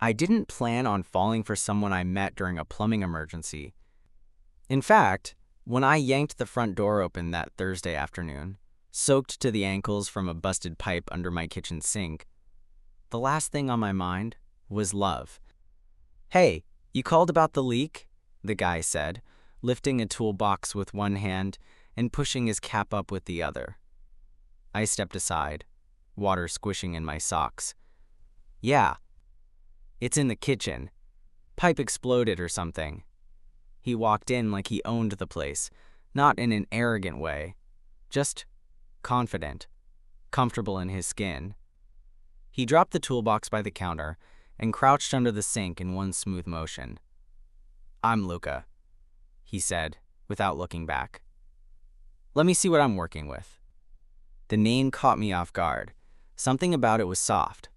I didn't plan on falling for someone I met during a plumbing emergency. In fact, when I yanked the front door open that Thursday afternoon, soaked to the ankles from a busted pipe under my kitchen sink, the last thing on my mind was love. "Hey, you called about the leak?" the guy said, lifting a toolbox with one hand and pushing his cap up with the other. I stepped aside, water squishing in my socks. "Yeah, it's in the kitchen. Pipe exploded or something." He walked in like he owned the place, not in an arrogant way, just confident, comfortable in his skin. He dropped the toolbox by the counter and crouched under the sink in one smooth motion. "I'm Luca," he said, without looking back. "Let me see what I'm working with." The name caught me off guard. Something about it was soft,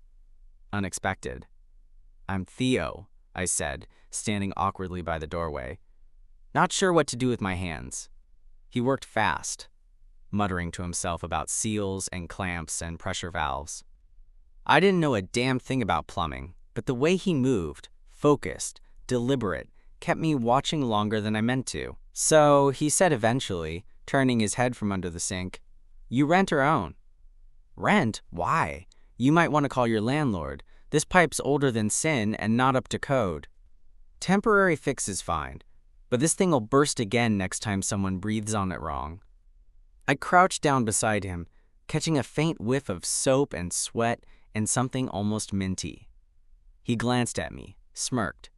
unexpected. "I'm Theo," I said, standing awkwardly by the doorway, not sure what to do with my hands. He worked fast, muttering to himself about seals and clamps and pressure valves. I didn't know a damn thing about plumbing, but the way he moved, focused, deliberate, kept me watching longer than I meant to. "So," he said eventually, turning his head from under the sink, "you rent or own?" "Rent? Why? You might want to call your landlord. This pipe's older than sin and not up to code." "Temporary fix is fine, but this thing'll burst again next time someone breathes on it wrong." I crouched down beside him, catching a faint whiff of soap and sweat and something almost minty. He glanced at me, smirked.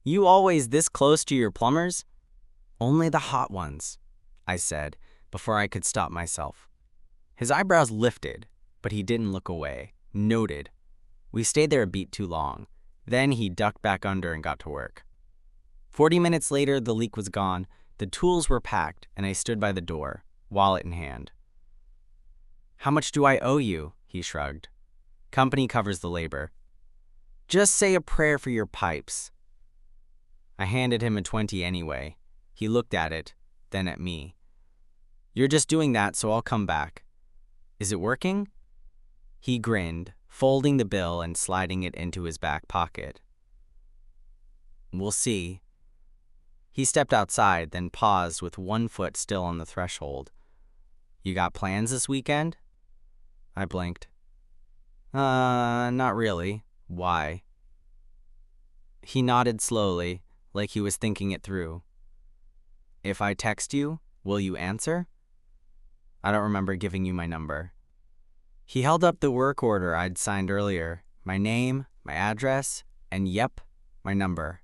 "You always this close to your plumbers?" "Only the hot ones," I said, before I could stop myself. His eyebrows lifted, but he didn't look away. Noted. We stayed there a beat too long. Then he ducked back under and got to work. 40 minutes later, the leak was gone, the tools were packed, and I stood by the door, wallet in hand. "How much do I owe you?" he shrugged. "Company covers the labor." "Just say a prayer for your pipes." I handed him a 20 anyway. He looked at it, then at me. "You're just doing that, so I'll come back. Is it working?" He grinned, folding the bill and sliding it into his back pocket. "We'll see." He stepped outside, then paused with one foot still on the threshold. "You got plans this weekend?" I blinked. Not really. Why?" He nodded slowly, like he was thinking it through. "If I text you, will you answer?" "I don't remember giving you my number." He held up the work order I'd signed earlier, my name, my address, and yep, my number.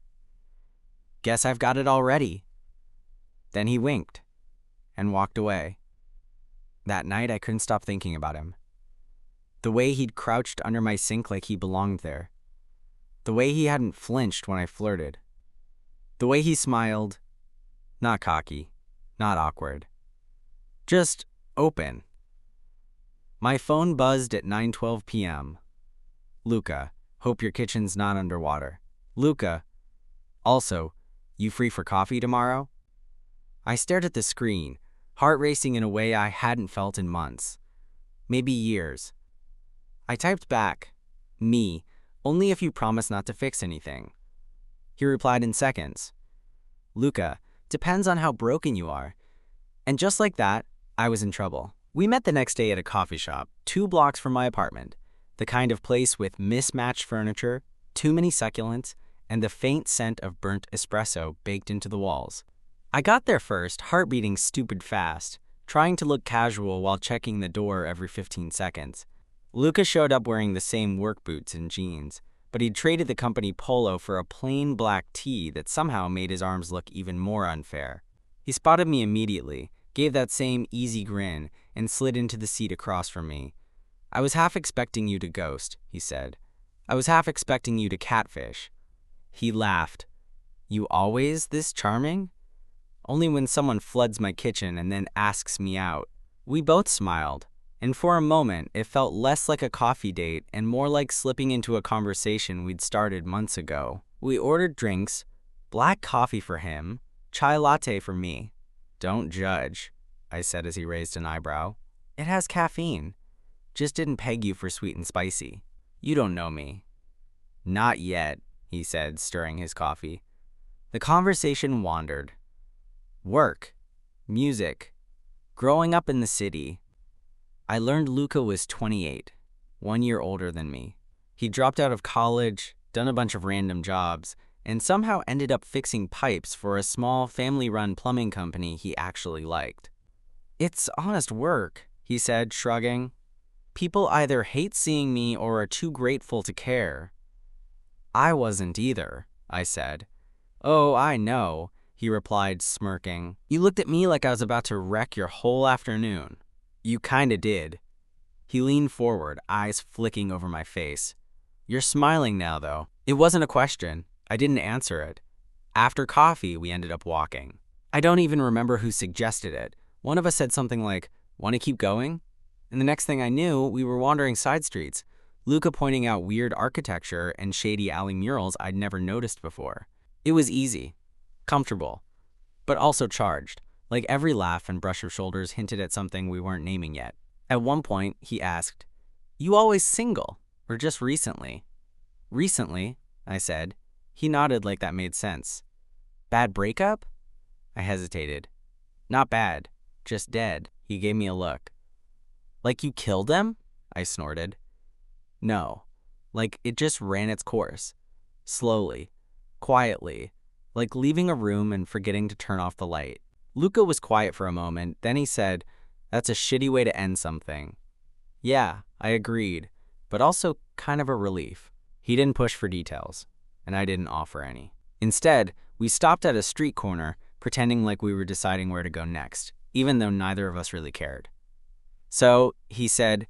"Guess I've got it already." Then he winked and walked away. That night I couldn't stop thinking about him. The way he'd crouched under my sink like he belonged there. The way he hadn't flinched when I flirted. The way he smiled, not cocky, not awkward. Just open. My phone buzzed at 9:12 p.m. "Luca, hope your kitchen's not underwater. Luca, also, you free for coffee tomorrow?" I stared at the screen, heart racing in a way I hadn't felt in months, maybe years. I typed back, "Me, only if you promise not to fix anything." He replied in seconds, "Luca, depends on how broken you are." And just like that, I was in trouble. We met the next day at a coffee shop, 2 blocks from my apartment, the kind of place with mismatched furniture, too many succulents, and the faint scent of burnt espresso baked into the walls. I got there first, heart beating stupid fast, trying to look casual while checking the door every 15 seconds. Luca showed up wearing the same work boots and jeans, but he'd traded the company polo for a plain black tee that somehow made his arms look even more unfair. He spotted me immediately, gave that same easy grin, and slid into the seat across from me. "I was half expecting you to ghost," he said. "I was half expecting you to catfish." He laughed. "You always this charming?" "Only when someone floods my kitchen and then asks me out." We both smiled, and for a moment it felt less like a coffee date and more like slipping into a conversation we'd started months ago. We ordered drinks, black coffee for him, chai latte for me. "Don't judge," I said as he raised an eyebrow. "It has caffeine. Just didn't peg you for sweet and spicy. You don't know me." Not yet, he said, stirring his coffee. The conversation wandered. Work, music, growing up in the city. I learned Luca was 28, 1 year older than me. He dropped out of college, done a bunch of random jobs, and somehow ended up fixing pipes for a small family-run plumbing company he actually liked. It's honest work, he said, shrugging. People either hate seeing me or are too grateful to care. I wasn't either, I said. Oh, I know, he replied, smirking. You looked at me like I was about to wreck your whole afternoon. You kinda did. He leaned forward, eyes flicking over my face. You're smiling now, though. It wasn't a question. I didn't answer it. After coffee, we ended up walking. I don't even remember who suggested it. One of us said something like, "Want to keep going?" And the next thing I knew, we were wandering side streets, Luca pointing out weird architecture and shady alley murals I'd never noticed before. It was easy, comfortable, but also charged, like every laugh and brush of shoulders hinted at something we weren't naming yet. At one point, he asked, "You always single, or just recently?" "Recently," I said. He nodded like that made sense. "Bad breakup?" I hesitated. "Not bad, just dead." He gave me a look. "Like you killed them?" I snorted. "No, like it just ran its course. Slowly, quietly, like leaving a room and forgetting to turn off the light." Luca was quiet for a moment, then he said, "That's a shitty way to end something." Yeah, I agreed, but also kind of a relief. He didn't push for details, and I didn't offer any. Instead, we stopped at a street corner, pretending like we were deciding where to go next, even though neither of us really cared. So, he said,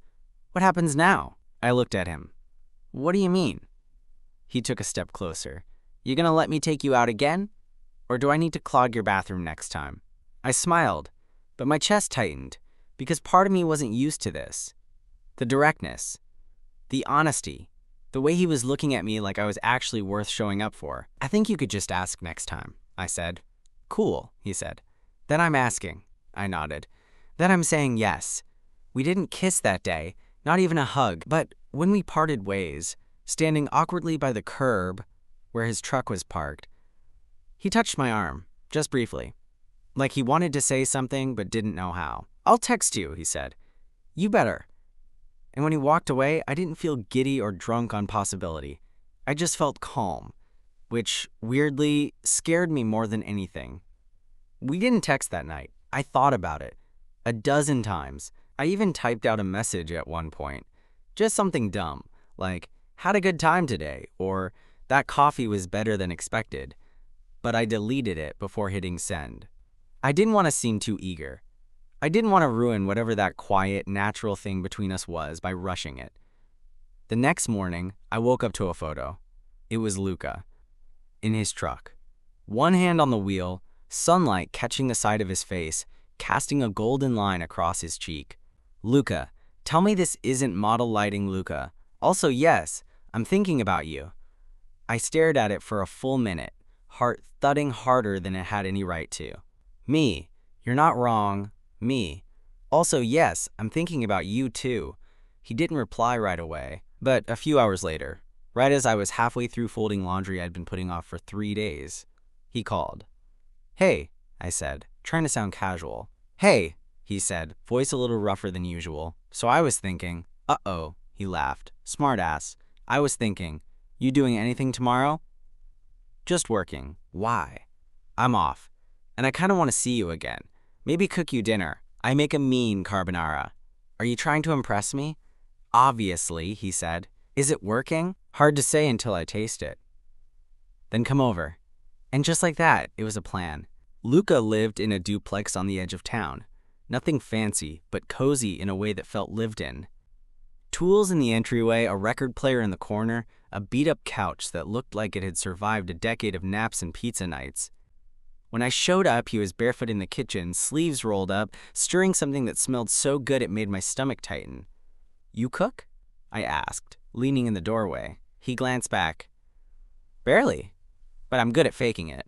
"What happens now?" I looked at him. "What do you mean?" He took a step closer. "You gonna let me take you out again? Or do I need to clog your bathroom next time?" I smiled, but my chest tightened, because part of me wasn't used to this. The directness, the honesty, the way he was looking at me like I was actually worth showing up for. "I think you could just ask next time," I said. "Cool," he said. "Then I'm asking," I nodded. "Then I'm saying yes. We didn't kiss that day, not even a hug, but when we parted ways, standing awkwardly by the curb where his truck was parked, he touched my arm, just briefly, like he wanted to say something but didn't know how. "I'll text you," he said. "You better." And when he walked away, I didn't feel giddy or drunk on possibility. I just felt calm, which, weirdly, scared me more than anything. We didn't text that night. I thought about it 12 times. I even typed out a message at one point. Just something dumb, like, "Had a good time today," or "That coffee was better than expected." But I deleted it before hitting send. I didn't want to seem too eager. I didn't want to ruin whatever that quiet, natural thing between us was by rushing it. The next morning, I woke up to a photo. It was Luca, in his truck. One hand on the wheel, sunlight catching the side of his face, casting a golden line across his cheek. "Luca, tell me this isn't model lighting Luca. Also, yes, I'm thinking about you." I stared at it for a full minute, heart thudding harder than it had any right to. "Me, you're not wrong. Me. Also, yes, I'm thinking about you too." He didn't reply right away, but a few hours later, right as I was halfway through folding laundry I'd been putting off for 3 days, he called. "Hey," I said, trying to sound casual. "Hey," he said, voice a little rougher than usual. So I was thinking, uh-oh, he laughed. "Smart ass. I was thinking, you doing anything tomorrow?" "Just working." "Why?" "I'm off, and I kind of want to see you again. Maybe cook you dinner. I make a mean carbonara." "Are you trying to impress me?" "Obviously," he said. "Is it working?" "Hard to say until I taste it." "Then come over." And just like that, it was a plan. Luca lived in a duplex on the edge of town. Nothing fancy, but cozy in a way that felt lived in. Tools in the entryway, a record player in the corner, a beat-up couch that looked like it had survived a decade of naps and pizza nights. When I showed up, he was barefoot in the kitchen, sleeves rolled up, stirring something that smelled so good it made my stomach tighten. "You cook?" I asked, leaning in the doorway. He glanced back. "Barely, but I'm good at faking it."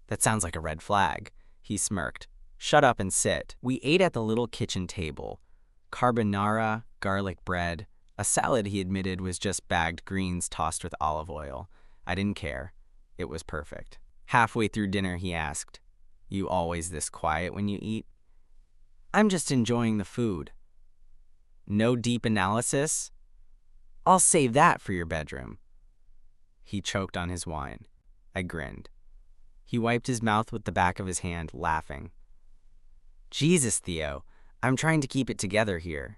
"That sounds like a red flag." He smirked. "Shut up and sit." We ate at the little kitchen table. Carbonara, garlic bread, A salad he admitted was just bagged greens tossed with olive oil. I didn't care. It was perfect. Halfway through dinner, he asked, "You always this quiet when you eat?" "I'm just enjoying the food." "No deep analysis?" "I'll save that for your bedroom." He choked on his wine. I grinned. He wiped his mouth with the back of his hand, laughing. "Jesus, Theo, I'm trying to keep it together here."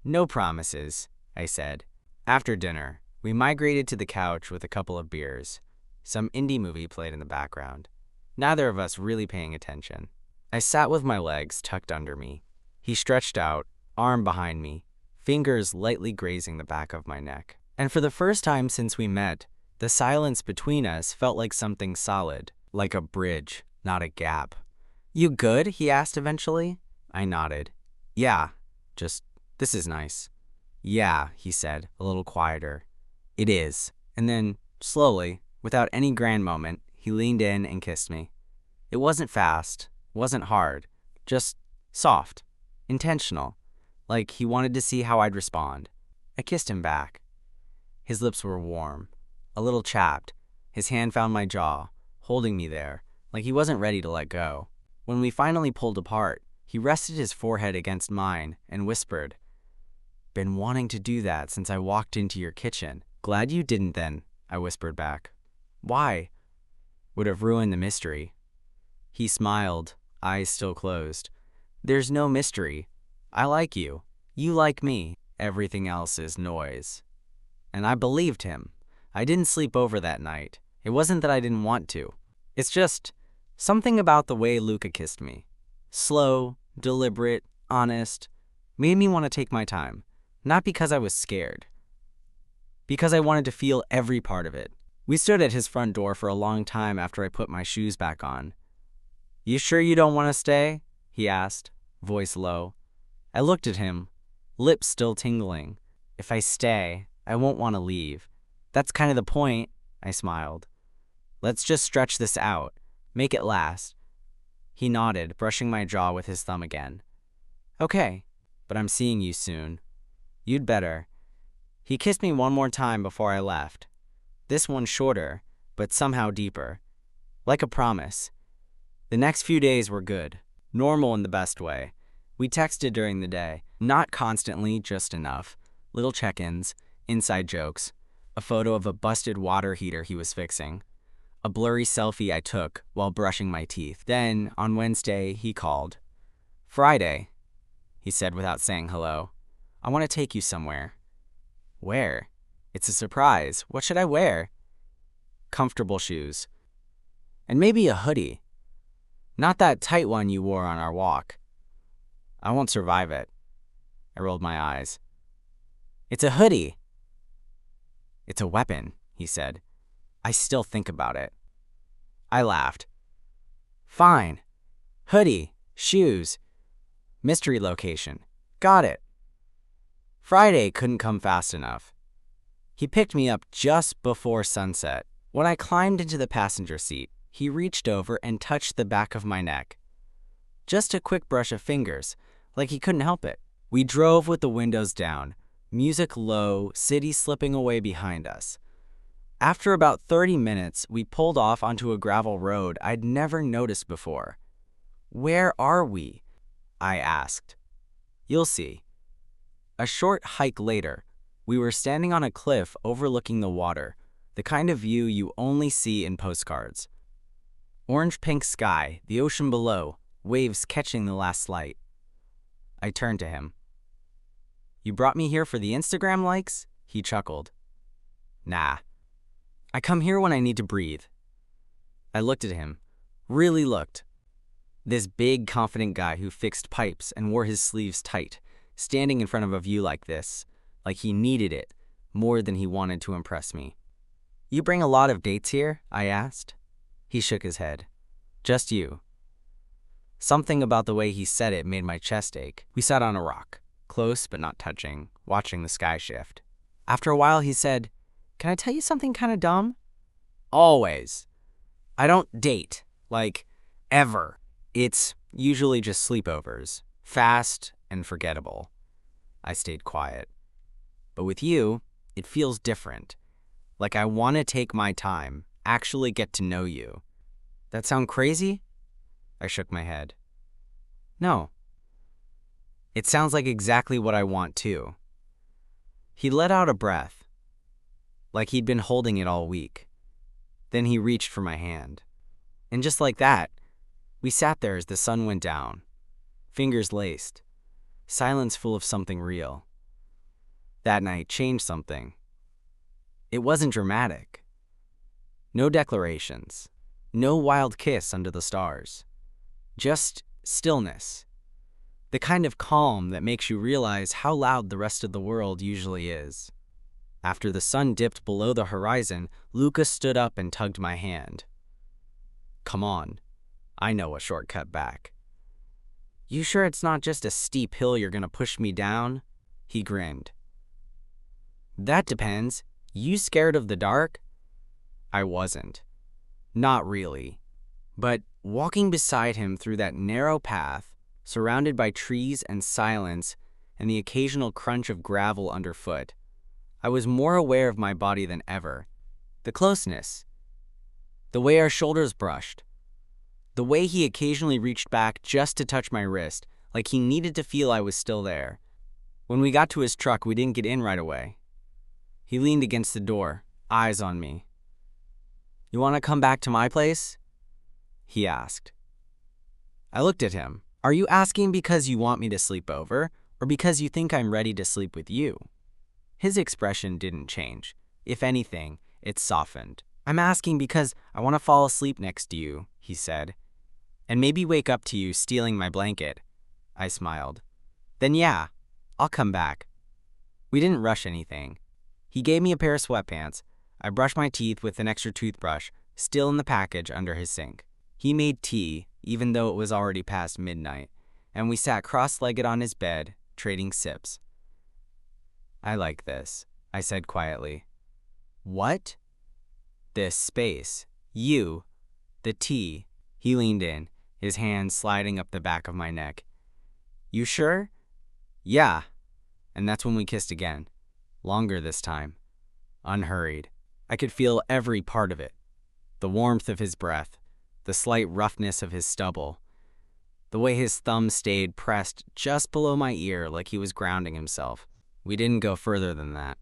"No promises," I said. After dinner, we migrated to the couch with a couple of beers. Some indie movie played in the background, neither of us really paying attention. I sat with my legs tucked under me. He stretched out, arm behind me, fingers lightly grazing the back of my neck. And for the first time since we met, the silence between us felt like something solid, like a bridge, not a gap. "You good?" he asked eventually. I nodded. "Yeah, this is nice." "Yeah," he said, a little quieter. "It is." And then, slowly, without any grand moment, he leaned in and kissed me. It wasn't fast, wasn't hard, just soft, intentional, like he wanted to see how I'd respond. I kissed him back. His lips were warm, a little chapped. His hand found my jaw, holding me there, like he wasn't ready to let go. When we finally pulled apart, he rested his forehead against mine and whispered, "Been wanting to do that since I walked into your kitchen." "Glad you didn't then," I whispered back. "Why?" "Would have ruined the mystery." He smiled, eyes still closed. "There's no mystery. I like you. You like me. Everything else is noise." And I believed him. I didn't sleep over that night. It wasn't that I didn't want to. It's just something about the way Luca kissed me. Slow, deliberate, honest, made me want to take my time. Not because I was scared. Because I wanted to feel every part of it. We stood at his front door for a long time after I put my shoes back on. "You sure you don't want to stay?" he asked, voice low. I looked at him, lips still tingling. "If I stay, I won't want to leave. That's kind of the point," I smiled. "Let's just stretch this out. Make it last." He nodded, brushing my jaw with his thumb again. "Okay, but I'm seeing you soon. You'd better." He kissed me one more time before I left. This one shorter, but somehow deeper. Like a promise. The next few days were good. Normal in the best way. We texted during the day. Not constantly, just enough. Little check-ins, inside jokes. A photo of a busted water heater he was fixing. A blurry selfie I took while brushing my teeth. Then, on Wednesday, he called. "Friday," he said without saying hello. "I want to take you somewhere." "Where?" "It's a surprise. What should I wear?" "Comfortable shoes. And maybe a hoodie. Not that tight one you wore on our walk." "I won't survive it." I rolled my eyes. "It's a hoodie." "It's a weapon," he said. "I still think about it." I laughed. "Fine. Hoodie, shoes, mystery location. Got it." Friday couldn't come fast enough. He picked me up just before sunset. When I climbed into the passenger seat, he reached over and touched the back of my neck. Just a quick brush of fingers, like he couldn't help it. We drove with the windows down, music low, city slipping away behind us. After about 30 minutes, we pulled off onto a gravel road I'd never noticed before. "Where are we?" I asked. "You'll see." A short hike later, we were standing on a cliff overlooking the water, the kind of view you only see in postcards. Orange-pink sky, the ocean below, waves catching the last light. I turned to him. "You brought me here for the Instagram likes?" He chuckled. "Nah. I come here when I need to breathe." I looked at him. Really looked. This big, confident guy who fixed pipes and wore his sleeves tight, standing in front of a view like this, like he needed it, more than he wanted to impress me. "You bring a lot of dates here?" I asked. He shook his head. "Just you." Something about the way he said it made my chest ache. We sat on a rock, close but not touching, watching the sky shift. After a while he said, "Can I tell you something kind of dumb?" "Always. I don't date, like, ever. It's usually just sleepovers, fast and forgettable." I stayed quiet. But with you, it feels different. Like I want to take my time, actually get to know you. That sound crazy? I shook my head. No. It sounds like exactly what I want too. He let out a breath, like he'd been holding it all week. Then he reached for my hand. And just like that, we sat there as the sun went down, fingers laced, silence full of something real. That night changed something. It wasn't dramatic. No declarations. No wild kiss under the stars. Just stillness. The kind of calm that makes you realize how loud the rest of the world usually is. After the sun dipped below the horizon, Luca stood up and tugged my hand. Come on, I know a shortcut back. You sure it's not just a steep hill you're gonna push me down? He grinned. That depends. You scared of the dark? I wasn't. Not really. But walking beside him through that narrow path, surrounded by trees and silence and the occasional crunch of gravel underfoot, I was more aware of my body than ever. The closeness. The way our shoulders brushed. The way he occasionally reached back just to touch my wrist, like he needed to feel I was still there. When we got to his truck, we didn't get in right away. He leaned against the door, eyes on me. You want to come back to my place? He asked. I looked at him. Are you asking because you want me to sleep over, or because you think I'm ready to sleep with you? His expression didn't change. If anything, it softened. I'm asking because I want to fall asleep next to you, he said. And maybe wake up to you stealing my blanket. I smiled. Then yeah, I'll come back. We didn't rush anything. He gave me a pair of sweatpants. I brushed my teeth with an extra toothbrush, still in the package under his sink. He made tea, even though it was already past midnight, and we sat cross-legged on his bed, trading sips. I like this, I said quietly. What? This space. You. The tea. He leaned in, his hand sliding up the back of my neck. You sure? Yeah. And that's when we kissed again. Longer this time. Unhurried. I could feel every part of it. The warmth of his breath, the slight roughness of his stubble, the way his thumb stayed pressed just below my ear like he was grounding himself. We didn't go further than that.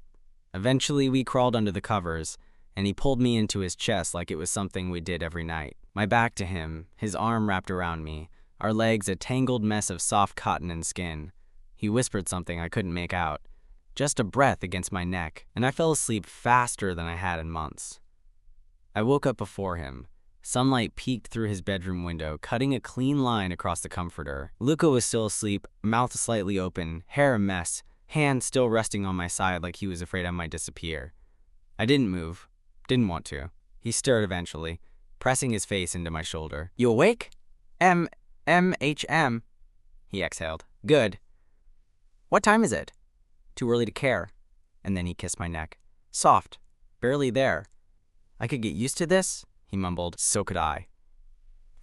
Eventually, we crawled under the covers, and he pulled me into his chest like it was something we did every night. My back to him, his arm wrapped around me, our legs a tangled mess of soft cotton and skin. He whispered something I couldn't make out. Just a breath against my neck, and I fell asleep faster than I had in months. I woke up before him. Sunlight peeked through his bedroom window, cutting a clean line across the comforter. Luca was still asleep, mouth slightly open, hair a mess, hand still resting on my side like he was afraid I might disappear. I didn't move. Didn't want to. He stirred eventually, pressing his face into my shoulder. You awake? M-H-M, he exhaled. Good. What time is it? Too early to care. And then he kissed my neck. Soft. Barely there. I could get used to this, he mumbled. So could I.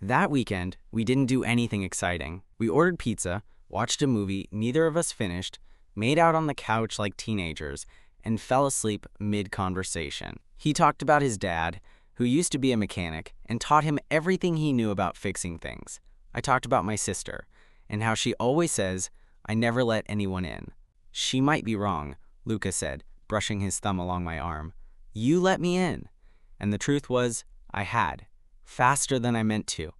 That weekend, we didn't do anything exciting. We ordered pizza, watched a movie neither of us finished, made out on the couch like teenagers, and fell asleep mid-conversation. He talked about his dad, who used to be a mechanic, and taught him everything he knew about fixing things. I talked about my sister, and how she always says, I never let anyone in. She might be wrong, Luca said, brushing his thumb along my arm. You let me in. And the truth was, I had. Faster than I meant to.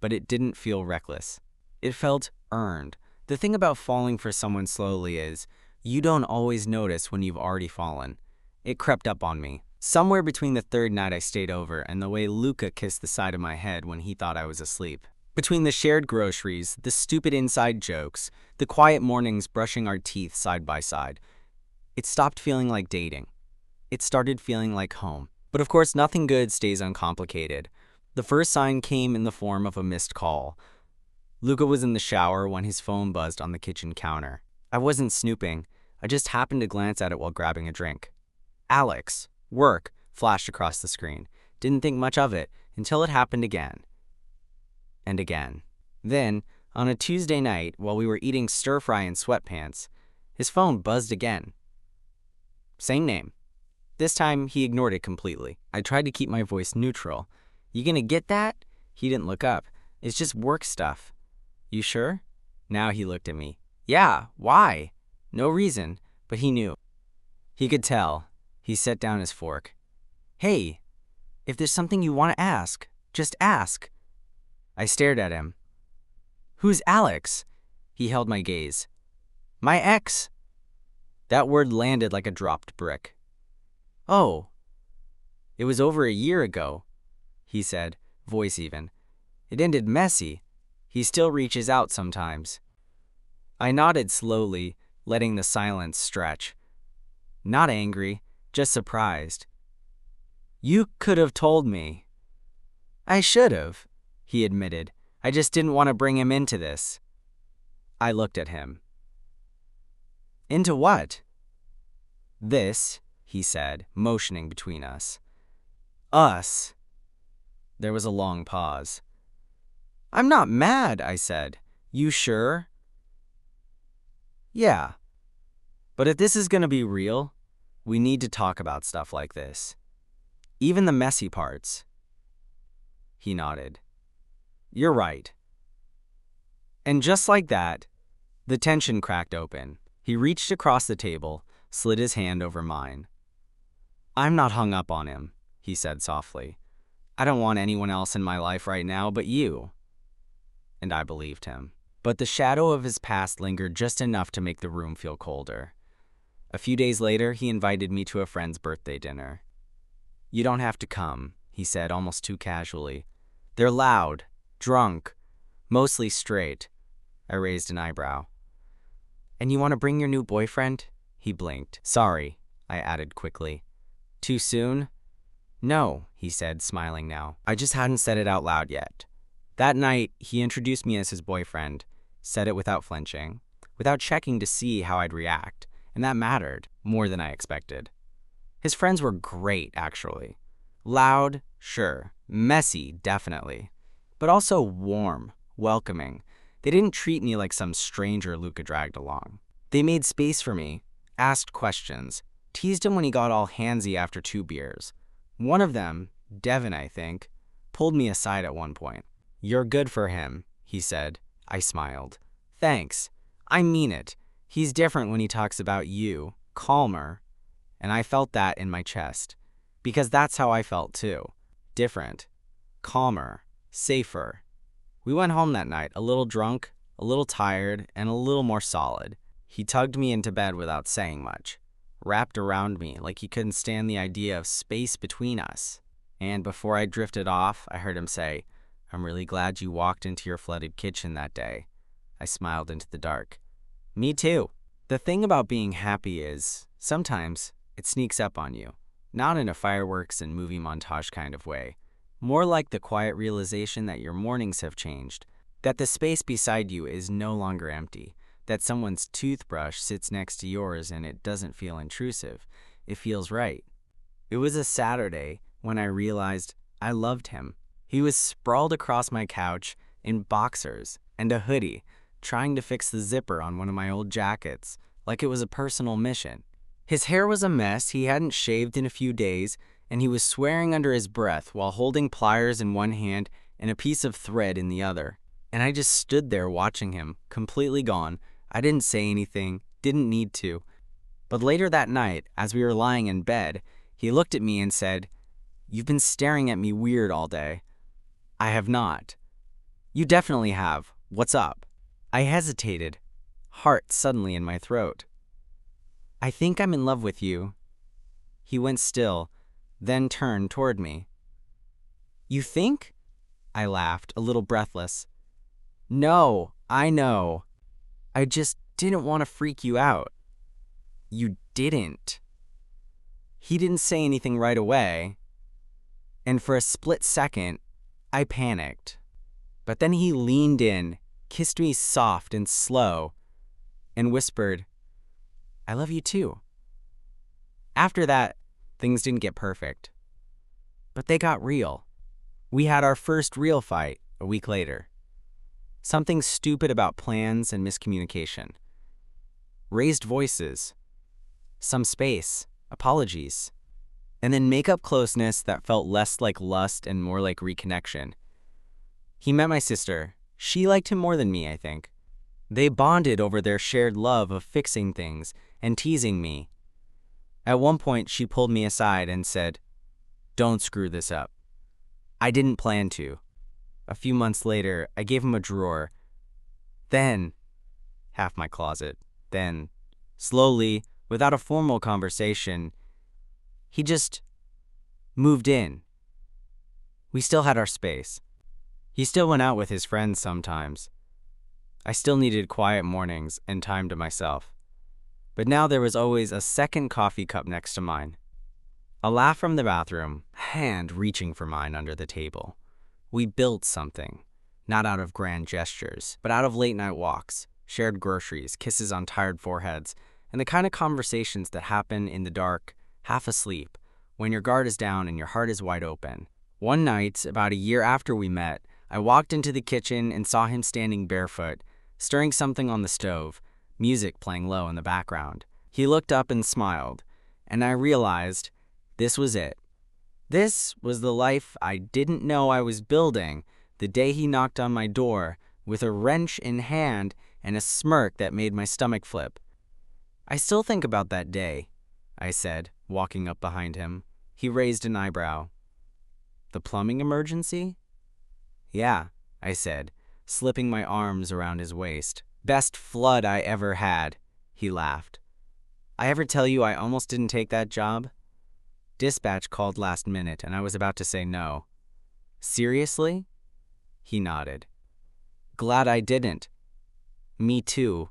But it didn't feel reckless. It felt earned. The thing about falling for someone slowly is, you don't always notice when you've already fallen. It crept up on me. Somewhere between the third night I stayed over and the way Luca kissed the side of my head when he thought I was asleep. Between the shared groceries, the stupid inside jokes, the quiet mornings brushing our teeth side by side, it stopped feeling like dating. It started feeling like home. But of course, nothing good stays uncomplicated. The first sign came in the form of a missed call. Luca was in the shower when his phone buzzed on the kitchen counter. I wasn't snooping. I just happened to glance at it while grabbing a drink. Alex, work, flashed across the screen. Didn't think much of it until it happened again. And again. Then, on a Tuesday night, while we were eating stir-fry in sweatpants, his phone buzzed again. Same name. This time, he ignored it completely. I tried to keep my voice neutral. You gonna get that? He didn't look up. It's just work stuff. You sure? Now he looked at me. Yeah, why? No reason, but he knew. He could tell. He set down his fork. Hey, if there's something you want to ask, just ask. I stared at him. Who's Alex? He held my gaze. My ex. That word landed like a dropped brick. Oh, it was over a year ago, he said, voice even. It ended messy. He still reaches out sometimes. I nodded slowly, letting the silence stretch. Not angry, just surprised. You could have told me. I should have, he admitted. I just didn't want to bring him into this. I looked at him. Into what? This, he said, motioning between us. Us. There was a long pause. I'm not mad, I said. You sure? Yeah. But if this is going to be real, we need to talk about stuff like this. Even the messy parts. He nodded. You're right. And just like that, the tension cracked open. He reached across the table, slid his hand over mine. I'm not hung up on him, he said softly. I don't want anyone else in my life right now but you. And I believed him. But the shadow of his past lingered just enough to make the room feel colder. A few days later, he invited me to a friend's birthday dinner. You don't have to come, he said almost too casually. They're loud, drunk, mostly straight. I raised an eyebrow. And you want to bring your new boyfriend? He blinked. Sorry, I added quickly. Too soon? No, he said, smiling now. I just hadn't said it out loud yet. That night, he introduced me as his boyfriend, said it without flinching, without checking to see how I'd react, and that mattered more than I expected. His friends were great, actually. Loud, sure. Messy, definitely. But also warm, welcoming. They didn't treat me like some stranger Luca dragged along. They made space for me, asked questions, teased him when he got all handsy after 2 beers. One of them, Devin, I think, pulled me aside at one point. You're good for him, he said. I smiled. Thanks. I mean it. He's different when he talks about you, calmer. And I felt that in my chest. Because that's how I felt too. Different. Calmer. Safer. We went home that night, a little drunk, a little tired, and a little more solid. He tugged me into bed without saying much, wrapped around me like he couldn't stand the idea of space between us. And before I drifted off, I heard him say, I'm really glad you walked into your flooded kitchen that day. I smiled into the dark. Me too. The thing about being happy is, sometimes, it sneaks up on you. Not in a fireworks and movie montage kind of way. More like the quiet realization that your mornings have changed, that the space beside you is no longer empty, that someone's toothbrush sits next to yours and it doesn't feel intrusive. It feels right. It was a Saturday when I realized I loved him. He was sprawled across my couch in boxers and a hoodie, trying to fix the zipper on one of my old jackets, like it was a personal mission. His hair was a mess, he hadn't shaved in a few days, and he was swearing under his breath while holding pliers in one hand and a piece of thread in the other. And I just stood there watching him, completely gone. I didn't say anything, didn't need to. But later that night, as we were lying in bed, he looked at me and said, You've been staring at me weird all day. I have not. You definitely have. What's up? I hesitated, heart suddenly in my throat. I think I'm in love with you. He went still, then turned toward me. You think? I laughed, a little breathless. No, I know. I just didn't want to freak you out. You didn't. He didn't say anything right away, and for a split second, I panicked. But then he leaned in, kissed me soft and slow, and whispered, I love you too. After that, things didn't get perfect. But they got real. We had our first real fight a week later. Something stupid about plans and miscommunication. Raised voices. Some space. apologies, and then make up closeness that felt less like lust and more like reconnection. He met my sister. She liked him more than me, I think. They bonded over their shared love of fixing things and teasing me. At one point, she pulled me aside and said, "Don't screw this up." I didn't plan to. A few months later, I gave him a drawer. Then, half my closet. Then, slowly, without a formal conversation, he just moved in. We still had our space. He still went out with his friends sometimes. I still needed quiet mornings and time to myself. But now there was always a second coffee cup next to mine. A laugh from the bathroom, a hand reaching for mine under the table. We built something, not out of grand gestures, but out of late-night walks, shared groceries, kisses on tired foreheads, and the kind of conversations that happen in the dark, half asleep, when your guard is down and your heart is wide open. One night, about a year after we met, I walked into the kitchen and saw him standing barefoot, stirring something on the stove, music playing low in the background. He looked up and smiled, and I realized this was it. This was the life I didn't know I was building the day he knocked on my door with a wrench in hand and a smirk that made my stomach flip. "I still think about that day," I said, walking up behind him. He raised an eyebrow. "The plumbing emergency?" "Yeah," I said, slipping my arms around his waist. "Best flood I ever had," he laughed. "I ever tell you I almost didn't take that job? Dispatch called last minute and I was about to say no." "Seriously?" He nodded. "Glad I didn't." "Me too."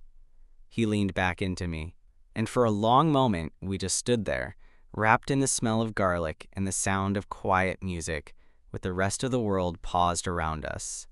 He leaned back into me, and for a long moment we just stood there, wrapped in the smell of garlic and the sound of quiet music, with the rest of the world paused around us.